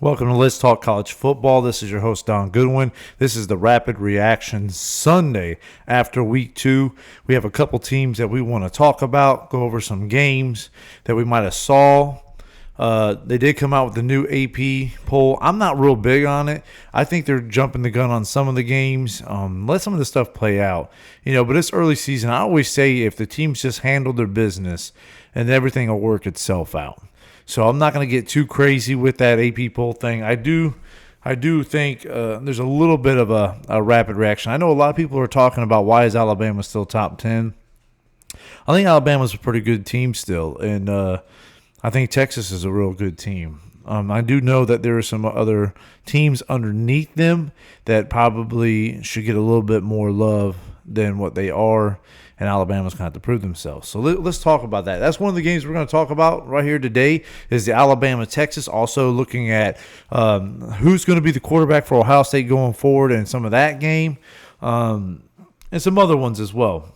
Welcome to Let's Talk College Football. This is your host, Don Goodwin. This is the Rapid Reaction Sunday after week 2. We have a couple teams that we want to talk about, go over some games that we might have saw. They did come out with the new AP poll. I'm not real big on it. I think they're jumping the gun on some of the games. Let some of the stuff play out. But it's early season. I always say if the teams just handle their business and everything will work itself out. So I'm not going to get too crazy with that AP poll thing. I do think there's a little bit of a rapid reaction. I know a lot of people are talking about why is Alabama still top 10. I think Alabama's a pretty good team still, and I think Texas is a real good team. I do know that there are some other teams underneath them that probably should get a little bit more love than what they are, and Alabama's going to have to prove themselves. So let's talk about that. That's one of the games we're going to talk about right here today is the Alabama-Texas. Also looking at who's going to be the quarterback for Ohio State going forward and some of that game, and some other ones as well.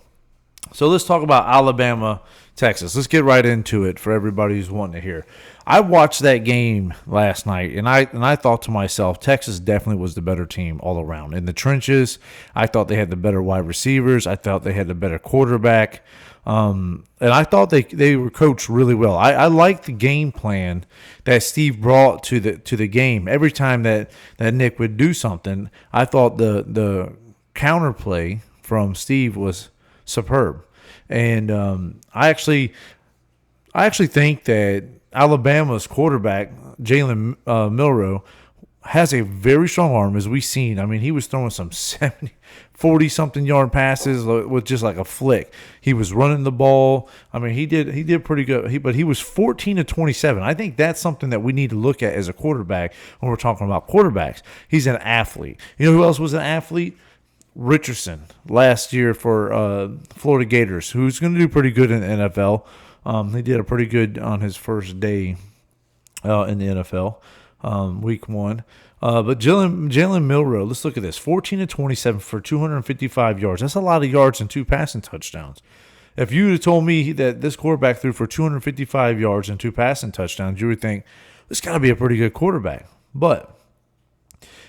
So let's talk about Alabama-Texas. Let's get right into it for everybody who's wanting to hear. I watched that game last night, and I thought to myself, Texas definitely was the better team all around. In the trenches, I thought they had the better wide receivers. I thought they had the better quarterback. And I thought they were coached really well. I liked the game plan that Steve brought to the game. Every time that Nick would do something, I thought the counterplay from Steve was superb. And I actually think that Alabama's quarterback, Jalen Milroe, has a very strong arm, as we've seen. I mean, he was throwing some 40-something yard passes with just like a flick. He was running the ball. I mean, he did pretty good. But he was 14 to 27. I think that's something that we need to look at as a quarterback when we're talking about quarterbacks. He's an athlete. You know who else was an athlete? Richardson last year for Florida Gators, who's going to do pretty good in the NFL. He did a pretty good on his first day in the NFL, week 1. But Jalen Milroe, let's look at this. 14 to 27 for 255 yards. That's a lot of yards and 2 passing touchdowns. If you had told me that this quarterback threw for 255 yards and 2 passing touchdowns, you would think, this got to be a pretty good quarterback. But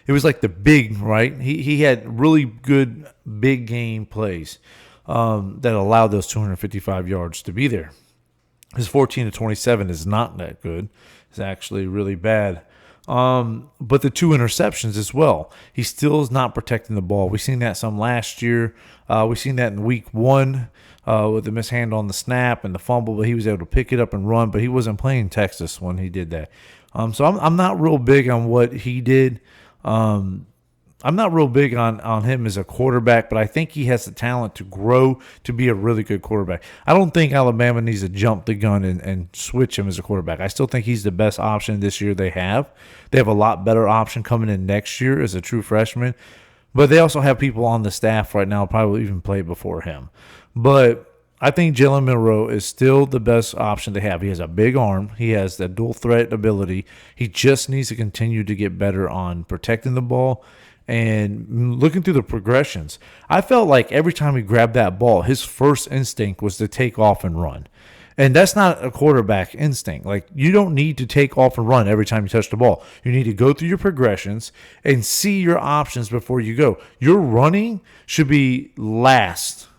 it was like the big, right? He had really good big game plays that allowed those 255 yards to be there. His 14 to 27 is not that good. It's actually really bad. But the 2 interceptions as well. He still is not protecting the ball. We've seen that some last year. We've seen that in week 1 with the mishandle on the snap and the fumble, but he was able to pick it up and run, but he wasn't playing Texas when he did that. So I'm not real big on what he did. I'm not real big on him as a quarterback, but I think he has the talent to grow to be a really good quarterback. I don't think Alabama needs to jump the gun and switch him as a quarterback. I still think he's the best option this year they have. They have a lot better option coming in next year as a true freshman, but they also have people on the staff right now probably even played before him. But I think Jalen Milroe is still the best option they have. He has a big arm. He has the dual threat ability. He just needs to continue to get better on protecting the ball and looking through the progressions. I felt like every time he grabbed that ball, his first instinct was to take off and run. And that's not a quarterback instinct. Like, you don't need to take off and run every time you touch the ball. You need to go through your progressions and see your options before you go. Your running should be last,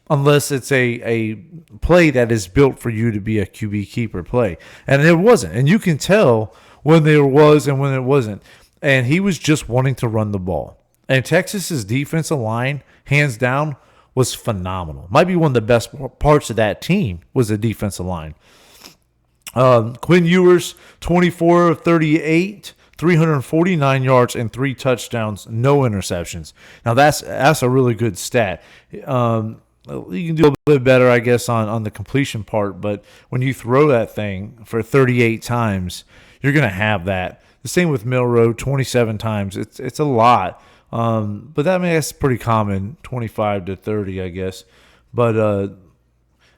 unless it's a play that is built for you to be a QB keeper play. And it wasn't. And you can tell when there was and when it wasn't. And he was just wanting to run the ball. And Texas's defensive line, hands down, was phenomenal. Might be one of the best parts of that team was the defensive line. Quinn Ewers, 24 of 38, 349 yards and 3 touchdowns, no interceptions. Now that's a really good stat. You can do a little bit better, I guess, on the completion part, but when you throw that thing for 38 times, you're going to have that. The same with Milroe, 27 times. It's a lot, but that's pretty common, 25 to 30, I guess. But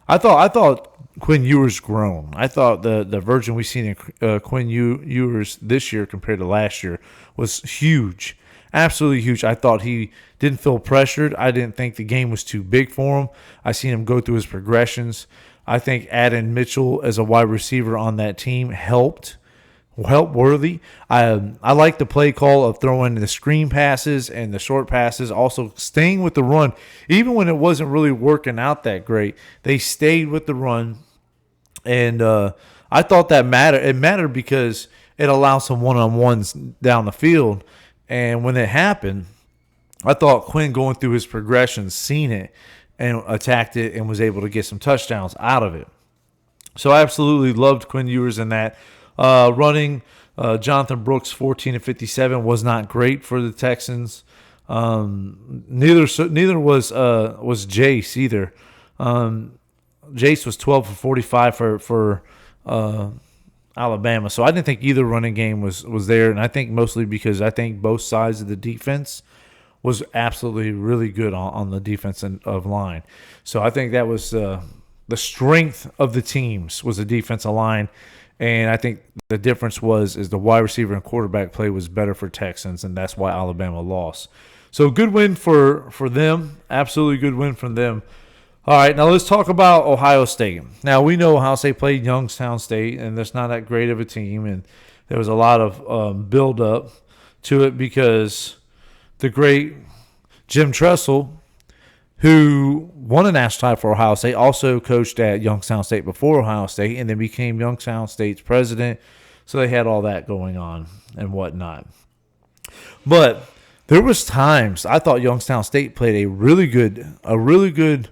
I thought Quinn Ewers grown. I thought the version we've seen in Quinn Ewers this year compared to last year was huge. Absolutely huge. I thought he didn't feel pressured. I didn't think the game was too big for him. I seen him go through his progressions. I think adding Mitchell as a wide receiver on that team helped help worthy. I like the play call of throwing the screen passes and the short passes, also staying with the run. Even when it wasn't really working out that great, they stayed with the run. And I thought that mattered. It mattered because it allowed some one-on-ones down the field. And when it happened, I thought Quinn going through his progressions, seen it, and attacked it and was able to get some touchdowns out of it. So I absolutely loved Quinn Ewers in that. Running Jonathan Brooks 14 of 57 was not great for the Texans. Neither was Jace either. Jace was 12 for 45 for Alabama. So I didn't think either running game was there, and I think mostly because I think both sides of the defense was absolutely really good on the defensive line. So I think that was the strength of the teams was the defensive line. And I think the difference is the wide receiver and quarterback play was better for Texans, and that's why Alabama lost. So good win for them. Absolutely good win from them. All right, now let's talk about Ohio State. Now, we know Ohio State played Youngstown State, and that's not that great of a team. And there was a lot of build-up to it because the great Jim Tressel, who won a national title for Ohio State, also coached at Youngstown State before Ohio State, and then became Youngstown State's president. So they had all that going on and whatnot. But there was times I thought Youngstown State played a really good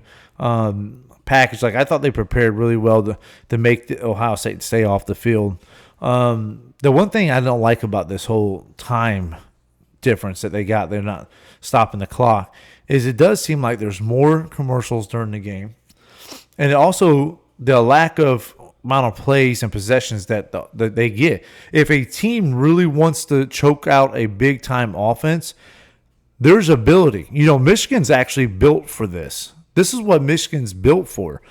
package. Like I thought they prepared really well to make the Ohio State stay off the field. The one thing I don't like about this whole time difference that they got, they're not stopping the clock, is it does seem like there's more commercials during the game. And also the lack of amount of plays and possessions that they get. If a team really wants to choke out a big-time offense, there's ability. Michigan's actually built for this. This is what Michigan's built for,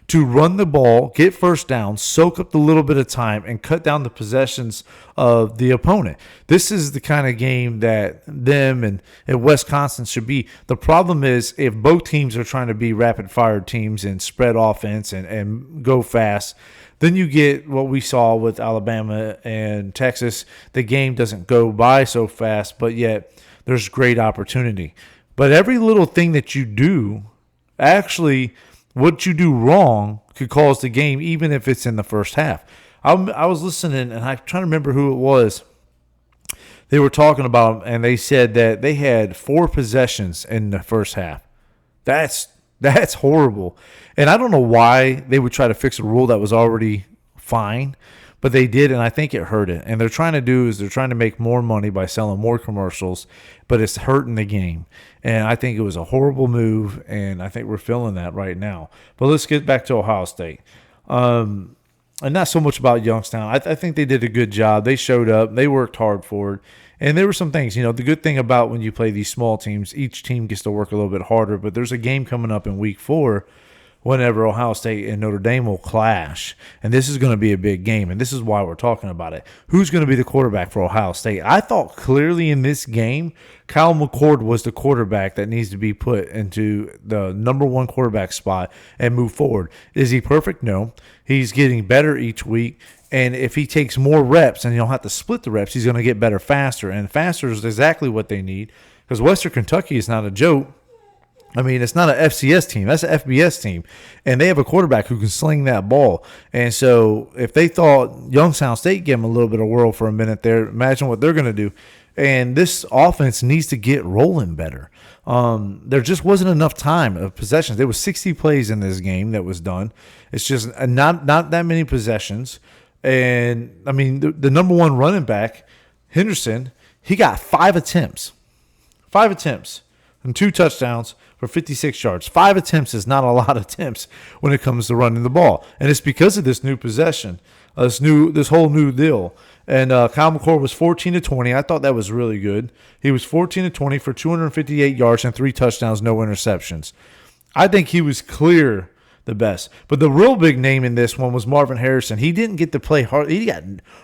to run the ball, get first down, soak up the little bit of time, and cut down the possessions of the opponent. This is the kind of game that them and Wisconsin should be. The problem is if both teams are trying to be rapid-fire teams and spread offense and go fast, then you get what we saw with Alabama and Texas. The game doesn't go by so fast, but yet there's great opportunity. But every little thing that you do, actually, what you do wrong could cause the game, even if it's in the first half. I was listening, and I'm trying to remember who it was. They were talking about, and they said that they had 4 possessions in the first half. That's horrible. And I don't know why they would try to fix a rule that was already fine, but they did, and I think it hurt it. And they're trying to make more money by selling more commercials, but it's hurting the game. And I think it was a horrible move, and I think we're feeling that right now. But let's get back to Ohio State. And not so much about Youngstown. I think they did a good job. They showed up. They worked hard for it. And there were some things, the good thing about when you play these small teams, each team gets to work a little bit harder. But there's a game coming up in week 4 whenever Ohio State and Notre Dame will clash. And this is going to be a big game, and this is why we're talking about it. Who's going to be the quarterback for Ohio State? I thought clearly in this game, Kyle McCord was the quarterback that needs to be put into the number 1 quarterback spot and move forward. Is he perfect? No. He's getting better each week. And if he takes more reps and you don't have to split the reps, he's going to get better faster. And faster is exactly what they need, because Western Kentucky is not a joke. I mean, it's not an FCS team. That's an FBS team. And they have a quarterback who can sling that ball. And so if they thought Youngstown State gave them a little bit of whirl for a minute there, imagine what they're going to do. And this offense needs to get rolling better. There just wasn't enough time of possessions. There was 60 plays in this game that was done. It's just not that many possessions. And, I mean, the number 1 running back, Henderson, he got 5 attempts. 5 attempts and 2 touchdowns for 56 yards. 5 attempts is not a lot of attempts when it comes to running the ball. And it's because of this new possession, this whole new deal. And Kyle McCord was 14 to 20. I thought that was really good. He was 14 to 20 for 258 yards and 3 touchdowns, no interceptions. I think he was clear the best. But the real big name in this one was Marvin Harrison. He didn't get to play hard. He got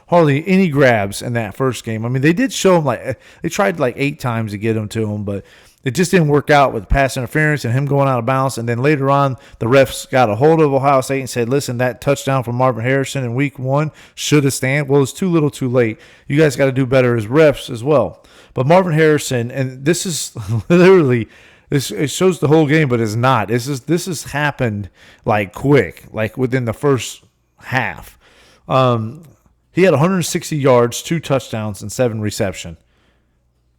hardly any grabs in that first game. I mean, they did show him they tried 8 times to get him to him, but it just didn't work out with pass interference and him going out of bounds. And then later on, the refs got a hold of Ohio State and said, listen, that touchdown from Marvin Harrison in week 1 should have stand. Well, it's too little too late. You guys got to do better as refs as well. But Marvin Harrison, and this is literally – it shows the whole game, but it's not. This has happened like quick, like within the first half. He had 160 yards, 2 touchdowns, and 7 receptions.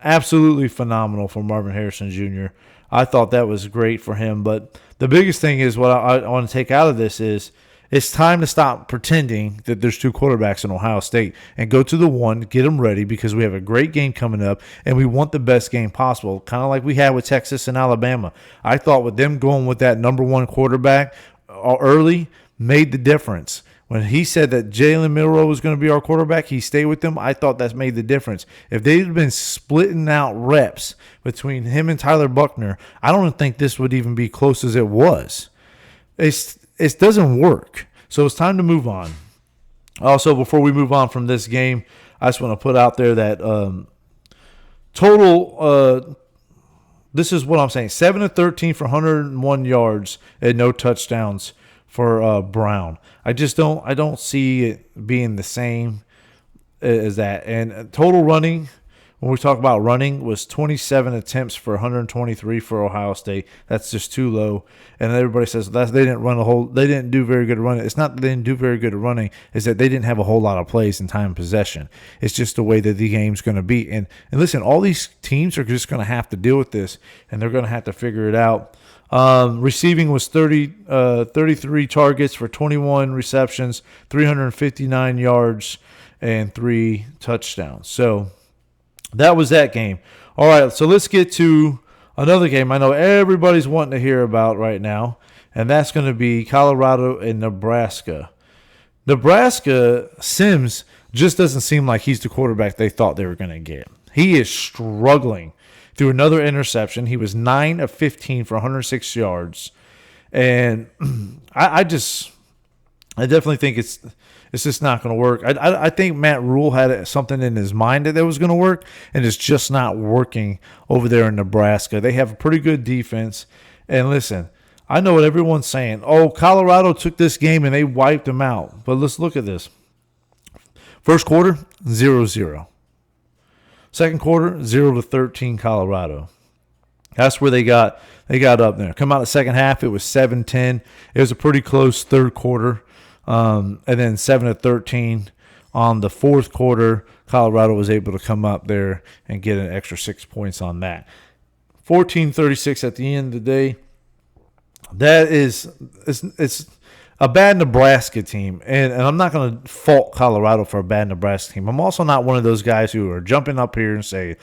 Absolutely phenomenal for Marvin Harrison Jr. I thought that was great for him. But the biggest thing is what I want to take out of this is it's time to stop pretending that there's 2 quarterbacks in Ohio State and go to the one, get them ready because we have a great game coming up and we want the best game possible, kind of like we had with Texas and Alabama. I thought with them going with that number 1 quarterback early made the difference. When he said that Jalen Milroe was going to be our quarterback, he stayed with them. I thought that's made the difference. If they'd have been splitting out reps between him and Tyler Buchner, I don't think this would even be close as it was. It doesn't work. So it's time to move on. Also, before we move on from this game, I just want to put out there that total, this is what I'm saying, 7 of 13 for 101 yards and no touchdowns for Brown. I don't see it being the same as that. And total running, when we talk about running, was 27 attempts for 123 for Ohio State. That's just too low. And everybody says they didn't do very good at running. It's not that they didn't do very good at running, it's that they didn't have a whole lot of plays in time possession. It's just the way that the game's going to be. And listen, all these teams are just going to have to deal with this, and they're going to have to figure it out. Receiving was 33 targets for 21 receptions, 359 yards, and 3 touchdowns. So that was that game. All right, so let's get to another game I know everybody's wanting to hear about right now, and that's going to be Colorado and Nebraska. Nebraska, Sims just doesn't seem like he's the quarterback they thought they were going to get. He is struggling through another interception. He was 9 of 15 for 106 yards. And I definitely think it's just not going to work. I think Matt Rule had something in his mind that was going to work, and it's just not working over there in Nebraska. They have a pretty good defense. And listen, I know what everyone's saying. Oh, Colorado took this game and they wiped them out. But let's look at this. First quarter, 0-0. Second quarter, 0-13 Colorado. That's where they got up there. Come out the second half, it was 7-10. It was a pretty close third quarter. And then 7-13 on the fourth quarter. Colorado was able to come up there and get an extra 6 points on that. 14-36 at the end of the day. That is it's a bad Nebraska team, and I'm not going to fault Colorado for a bad Nebraska team. I'm also not one of those guys who are jumping up here and say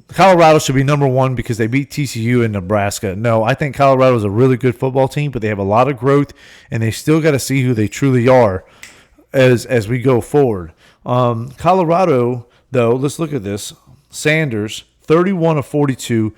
Colorado should be number 1 because they beat TCU in Nebraska. No, I think Colorado is a really good football team, but they have a lot of growth, and they still got to see who they truly are as we go forward. Colorado, though, let's look at this. Sanders, 31 of 42.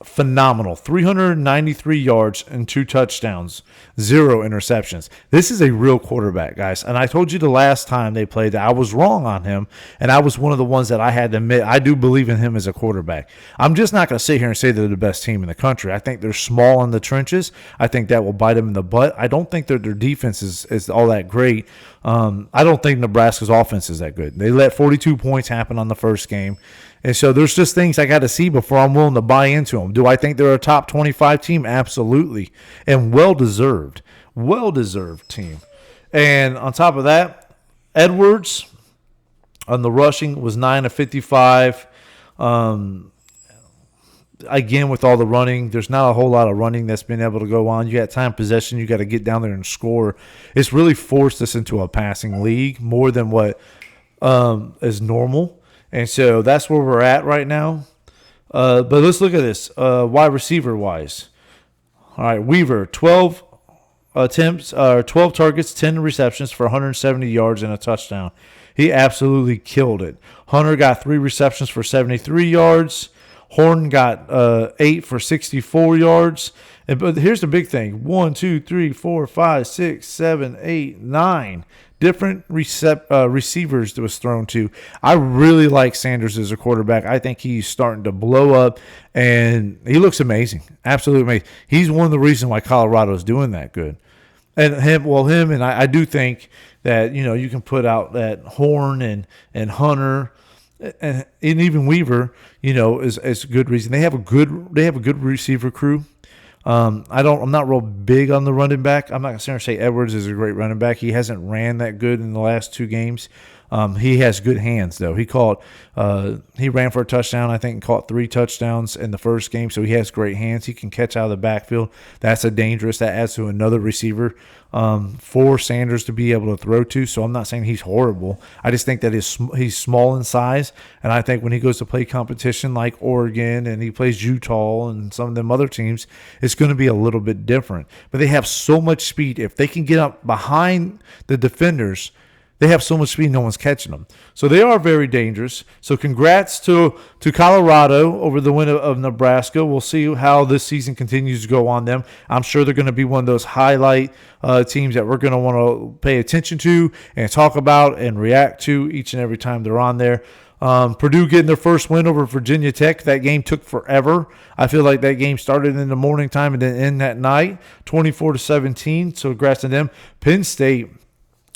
Phenomenal. 393 yards and 2 touchdowns, 0 interceptions. This is a real quarterback, guys. And I told you the last time they played that I was wrong on him, and I was one of the ones that I had to admit I do believe in him as a quarterback. I'm just not going to sit here and say they're the best team in the country. I think they're small in the trenches. I think that will bite them in the butt. I don't think that their defense is all that great. I don't think Nebraska's offense is that good. They let 42 points happen on the first game. And so there's just things I got to see before I'm willing to buy into them. Do I think they're a top 25 team? Absolutely. And well-deserved. Well-deserved team. And on top of that, Edwards on the rushing was 9 of 55. Again, with all the running, there's not a whole lot of running that's been able to go on. You got time possession. You got to get down there and score. It's really forced us into a passing league more than what is normal. And so that's where we're at right now. But let's look at this wide receiver-wise. All right, Weaver, 12 targets, 10 receptions for 170 yards and a touchdown. He absolutely killed it. Hunter got 3 receptions for 73 yards. Horn got 8 for 64 yards. But here's the big thing: 1, 2, 3, 4, 5, 6, 7, 8, 9 different receivers that was thrown to. I really like Sanders as a quarterback. I think he's starting to blow up, and he looks amazing. Absolutely amazing. He's one of the reasons why Colorado is doing that good. And him, and I do think that you can put out that Horn and Hunter and even Weaver, is a good reason. They have a good receiver crew. I'm not real big on the running back. I'm not going to say Edwards is a great running back. He hasn't ran that good in the last 2 games. He has good hands though. He ran for a touchdown, I think, and caught 3 touchdowns in the first game. So he has great hands. He can catch out of the backfield. That adds to another receiver for Sanders to be able to throw to. So I'm not saying he's horrible. I just think that he's small in size, and I think when he goes to play competition like Oregon and he plays Utah and some of them other teams, it's going to be a little bit different. But they have so much speed. If they can get up behind the defenders, they have so much speed, no one's catching them. So they are very dangerous. So congrats to Colorado over the win of Nebraska. We'll see how this season continues to go on them. I'm sure they're going to be one of those highlight teams that we're going to want to pay attention to and talk about and react to each and every time they're on there. Purdue getting their first win over Virginia Tech. That game took forever. I feel like that game started in the morning time and then ended at night, 24-17. So congrats to them. Penn State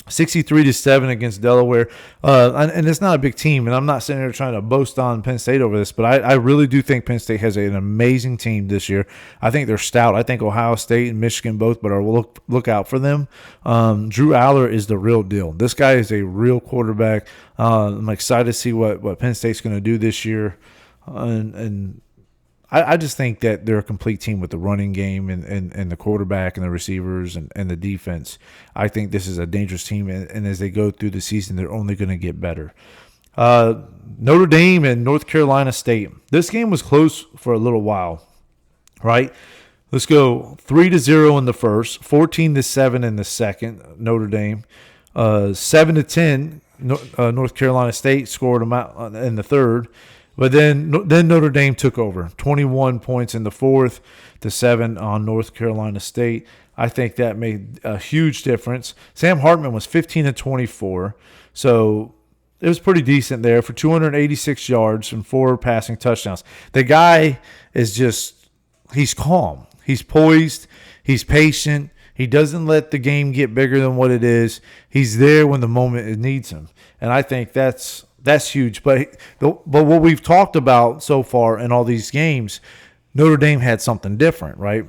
63-7 against Delaware, and it's not a big team, and I'm not sitting here trying to boast on Penn State over this, but I really do think Penn State has an amazing team this year. I think they're stout. I think Ohio State and Michigan both, but look out for them. Drew Aller is the real deal. This guy is a real quarterback. I'm excited to see what Penn State's going to do this year, and I just think that they're a complete team with the running game and the quarterback and the receivers and the defense. I think this is a dangerous team, and as they go through the season, they're only going to get better. Notre Dame and North Carolina State. This game was close for a little while, right? Let's go 3-0 in the first, 14-7 in the second, Notre Dame. 7-10, North Carolina State scored them out in the third. But then Notre Dame took over, 21 points in the fourth to 7 on North Carolina State. I think that made a huge difference. Sam Hartman was 15-24, so it was pretty decent there for 286 yards and 4 passing touchdowns. The guy is he's calm. He's poised. He's patient. He doesn't let the game get bigger than what it is. He's there when the moment it needs him. And I think that's huge. But what we've talked about so far in all these games, Notre Dame had something different, right?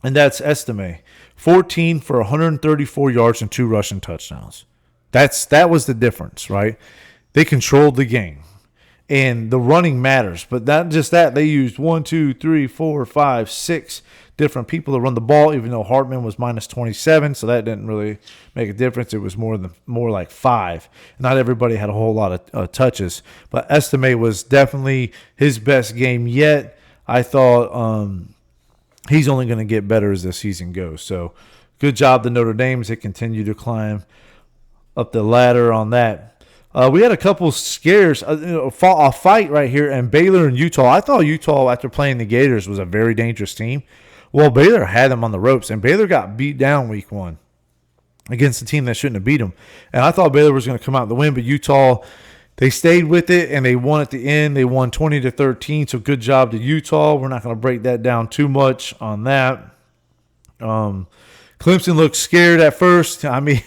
And that's Estime. 14 for 134 yards and 2 rushing touchdowns. That was the difference, right? They controlled the game. And the running matters. But not just that. They used 1, 2, 3, 4, 5, 6 different people to run the ball, even though Hartman was minus 27, so that didn't really make a difference. It was more like 5. Not everybody had a whole lot of touches, but Estime was definitely his best game yet. I thought he's only going to get better as the season goes. So good job to Notre Dame as they continue to climb up the ladder on that. We had a couple scares, a fight right here, and Baylor and Utah. I thought Utah, after playing the Gators, was a very dangerous team. Well, Baylor had them on the ropes, and Baylor got beat down week 1 against a team that shouldn't have beat them. And I thought Baylor was going to come out and win, but Utah, they stayed with it, and they won at the end. They won 20-13, so good job to Utah. We're not going to break that down too much on that. Clemson looked scared at first. I mean,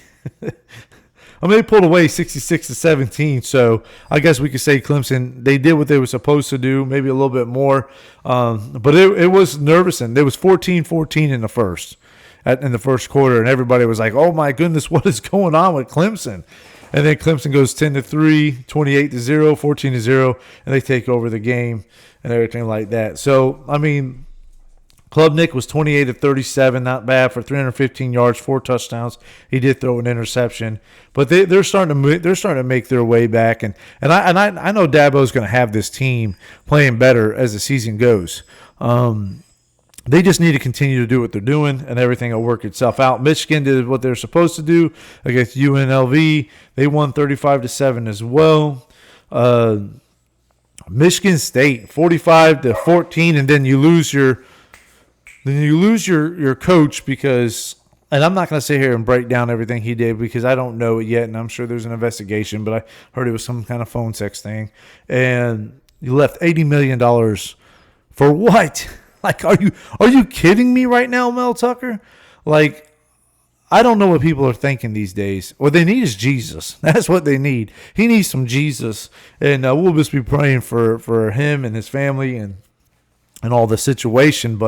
they pulled away 66-17, so I guess we could say Clemson, they did what they were supposed to do, maybe a little bit more. But it was nervous, and it was 14-14 in the first quarter, and everybody was like, oh, my goodness, what is going on with Clemson? And then Clemson goes 10-3, 28-0, 14-0, and they take over the game and everything like that. So, I mean, Klubnik was 28-37, not bad for 315 yards, 4 touchdowns. He did throw an interception, but they're starting to make their way back, and I know Dabo's going to have this team playing better as the season goes. They just need to continue to do what they're doing, and everything will work itself out. Michigan did what they're supposed to do against UNLV. They won 35-7 as well. Michigan State 45-14, and then you lose your coach because, and I'm not going to sit here and break down everything he did because I don't know it yet, and I'm sure there's an investigation, but I heard it was some kind of phone sex thing, and you left $80 million for what? Like, are you kidding me right now, Mel Tucker? Like, I don't know what people are thinking these days. What they need is Jesus. That's what they need. He needs some Jesus, and we'll just be praying for him and his family and all the situation.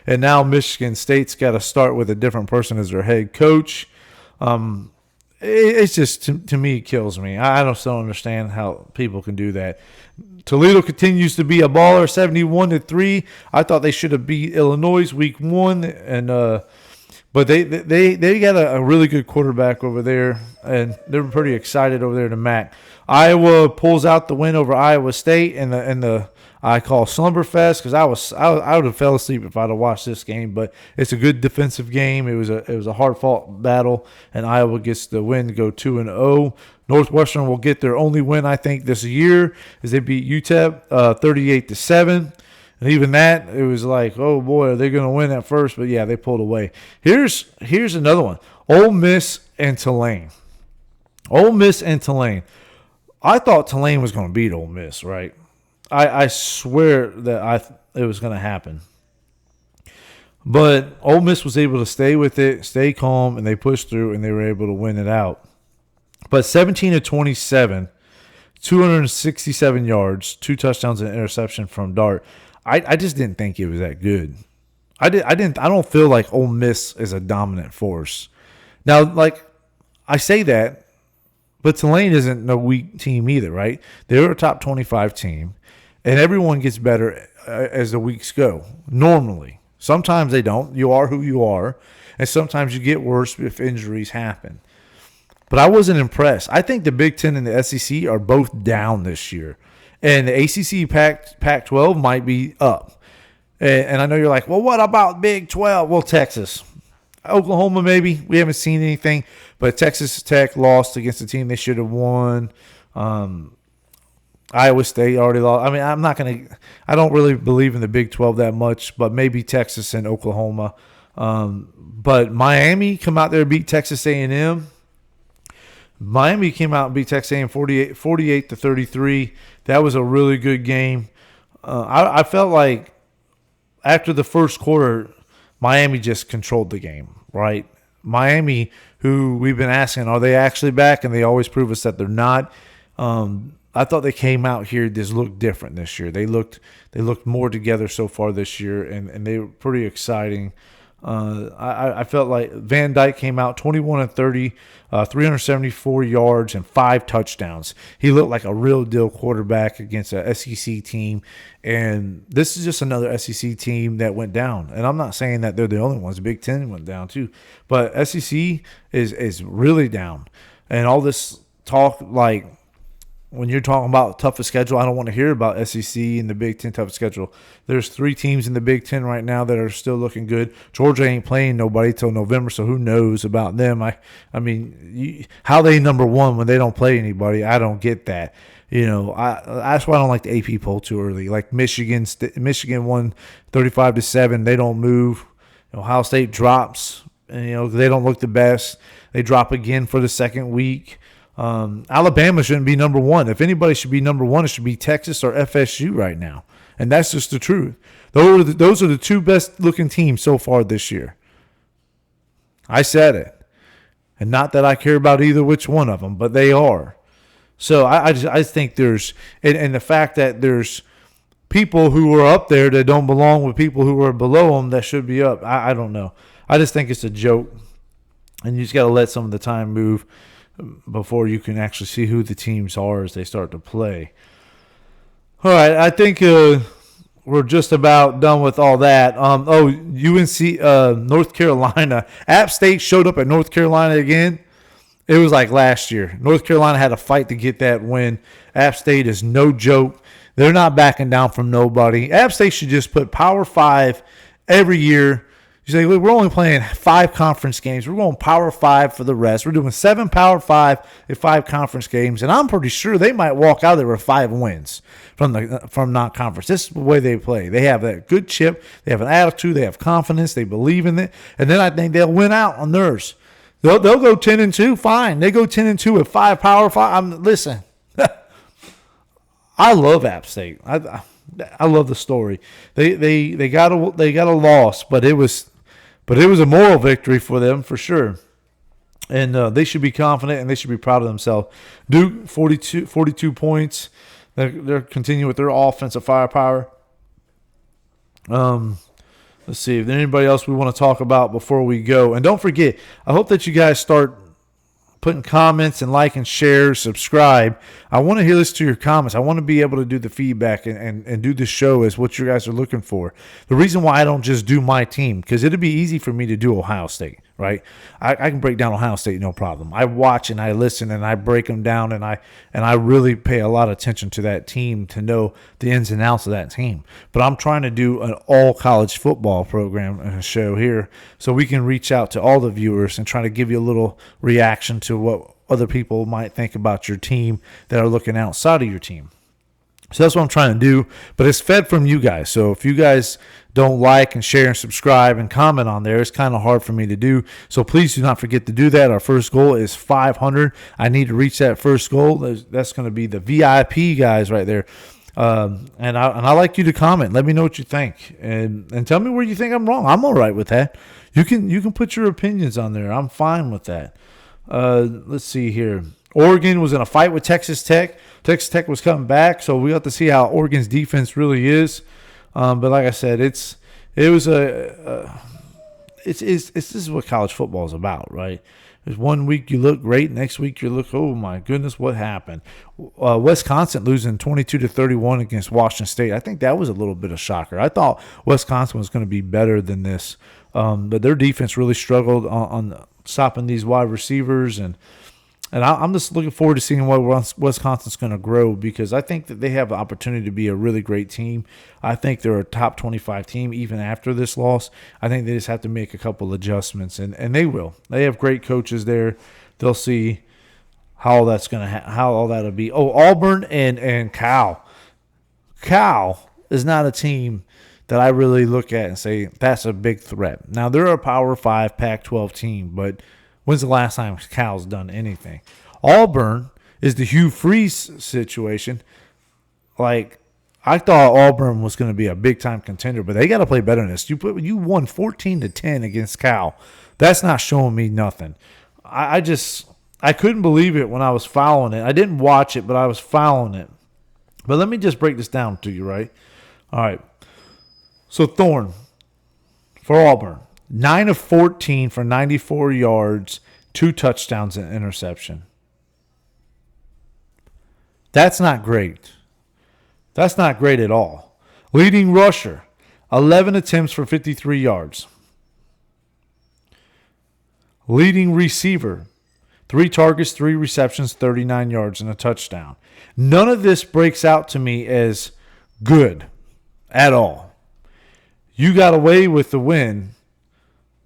And now Michigan State's got to start with a different person as their head coach. It's just, to me, it kills me. I don't understand how people can do that. Toledo continues to be a baller, 71-3. I thought they should have beat Illinois week 1, and but they got a really good quarterback over there, and they're pretty excited over there to Mac. Iowa pulls out the win over Iowa State in the I call Slumberfest because I would have fell asleep if I'd have watched this game. But it's a good defensive game. It was a hard fought battle, and Iowa gets the win to go 2-0. Northwestern will get their only win I think this year as they beat UTEP 38-7. And even that, it was like, oh boy, are they going to win at first? But yeah, they pulled away. Here's another one: Ole Miss and Tulane. Ole Miss and Tulane. I thought Tulane was going to beat Ole Miss, right? I swear that it was going to happen. But Ole Miss was able to stay with it, stay calm, and they pushed through, and they were able to win it out. But 17-27, 267 yards, 2 touchdowns and an interception from Dart. I just didn't think it was that good. I don't feel like Ole Miss is a dominant force. Now, like I say that, but Tulane isn't a weak team either, right? They're a top 25 team, and everyone gets better as the weeks go. Normally, sometimes they don't. You are who you are, and sometimes you get worse if injuries happen. But I wasn't impressed. I think the Big Ten and the SEC are both down this year. And the ACC Pac-12 might be up. And I know you're like, well, what about Big 12? Well, Texas. Oklahoma maybe. We haven't seen anything. But Texas Tech lost against a team they should have won. Iowa State already lost. I mean, I don't really believe in the Big 12 that much, but maybe Texas and Oklahoma. But Miami come out there and beat Texas A&M. Miami came out and beat Texas A&M 48-33. That was a really good game. I felt like after the first quarter, Miami just controlled the game, right? Miami, who we've been asking, are they actually back? And they always prove us that they're not. I thought they came out here just looked different this year. They looked more together so far this year, and they were pretty exciting. I felt like Van Dyke came out 21-30, 374 yards and 5 touchdowns. He looked like a real deal quarterback against a SEC team, and this is just another SEC team that went down. And I'm not saying that they're the only ones. Big Ten went down too, but SEC is really down. And all this talk, like, when you're talking about toughest schedule, I don't want to hear about SEC and the Big Ten toughest schedule. There's 3 teams in the Big Ten right now that are still looking good. Georgia ain't playing nobody till November, so who knows about them? I mean, how they number 1 when they don't play anybody? I don't get that. You know, that's why I don't like the AP poll too early. Like Michigan won 35-7. They don't move. Ohio State drops. And, they don't look the best. They drop again for the second week. Alabama shouldn't be number 1. If anybody should be number 1, it should be Texas or FSU right now. And that's just the truth. Those are the 2 best-looking teams so far this year. I said it. And not that I care about either which one of them, but they are. So I think there's – and the fact that there's people who are up there that don't belong with people who are below them that should be up. I don't know. I just think it's a joke. And you just got to let some of the time move before you can actually see who the teams are as they start to play. All right, I think we're just about done with all that. UNC, North Carolina. App State showed up at North Carolina again. It was like last year. North Carolina had a fight to get that win. App State is no joke. They're not backing down from nobody. App State should just put Power 5 every year. You say, look, we're only playing 5 conference games. We're going Power 5 for the rest. We're doing 7 Power 5 and 5 conference games, and I'm pretty sure they might walk out there with 5 wins from non-conference. This is the way they play. They have that good chip. They have an attitude. They have confidence. They believe in it, and then I think they'll win out on theirs. They'll go 10-2. Fine, they go 10-2 with 5 Power 5. Listen, I love App State. I love the story. They got a loss, but it was a moral victory for them for sure. And they should be confident and they should be proud of themselves. Duke 42 points. They're continuing with their offensive firepower. Let's see if there's anybody else we want to talk about before we go. And don't forget, I hope that you guys start putting comments and like and share, subscribe. I want to hear this to your comments. I want to be able to do the feedback and do the show as what you guys are looking for. The reason why I don't just do my team, because it'd be easy for me to do Ohio State, right? I can break down Ohio State, no problem. I watch and I listen and I break them down and I really pay a lot of attention to that team to know the ins and outs of that team. But I'm trying to do an all college football program and a show here so we can reach out to all the viewers and try to give you a little reaction to what other people might think about your team that are looking outside of your team. So that's what I'm trying to do, but it's fed from you guys. So if you guys don't like and share and subscribe and comment on there, it's kind of hard for me to do. So please do not forget to do that. Our first goal is 500. I need to reach that first goal. That's going to be the VIP guys right there. And I like you to comment. Let me know what you think, and tell me where you think I'm wrong. I'm all right with that. You can put your opinions on there. I'm fine with that. Let's see here. Oregon was in a fight with Texas Tech. Texas Tech was coming back, so we have to see how Oregon's defense really is. But like I said, this is what college football is about, right? There's one week you look great, next week you look, oh my goodness, what happened? Wisconsin losing 22-31 against Washington State. I think that was a little bit of shocker. I thought Wisconsin was going to be better than this, but their defense really struggled on stopping these wide receivers, and I'm just looking forward to seeing what Wisconsin's going to grow, because I think that they have the opportunity to be a really great team. I think they're a top 25 team even after this loss. I think they just have to make a couple adjustments, and they will. They have great coaches there. They'll see how that's going to how all that'll be. Oh, Auburn and Cal. Cal is not a team that I really look at and say that's a big threat. Now, they're a Power 5 Pac-12 team, but when's the last time Cal's done anything? Auburn is the Hugh Freeze situation. Like, I thought Auburn was going to be a big-time contender, but they got to play better than this. You won 14-10 against Cal. That's not showing me nothing. I couldn't believe it when I was following it. I didn't watch it, but I was following it. But let me just break this down to you, right? All right. So Thorne for Auburn. 9 of 14 for 94 yards, 2 touchdowns and interception. That's not great. That's not great at all. Leading rusher, 11 attempts for 53 yards. Leading receiver, 3 targets, 3 receptions, 39 yards, and a touchdown. None of this breaks out to me as good at all. You got away with the win,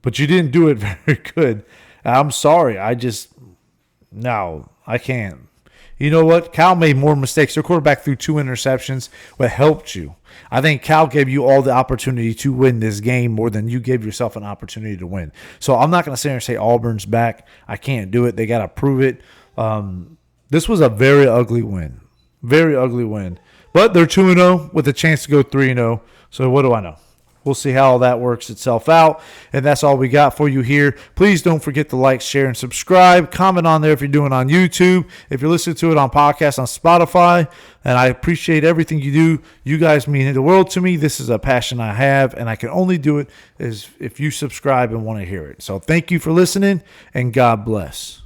but you didn't do it very good. I'm sorry. No, I can't. You know what? Cal made more mistakes. Their quarterback threw 2 interceptions, but helped you. I think Cal gave you all the opportunity to win this game more than you gave yourself an opportunity to win. So I'm not going to sit here and say Auburn's back. I can't do it. They got to prove it. This was a very ugly win. Very ugly win. But they're 2-0 with a chance to go 3-0. So what do I know? We'll see how that works itself out. And that's all we got for you here. Please don't forget to like, share, and subscribe. Comment on there if you're doing it on YouTube. If you're listening to it on podcast on Spotify. And I appreciate everything you do. You guys mean the world to me. This is a passion I have, and I can only do it if you subscribe and want to hear it. So thank you for listening, and God bless.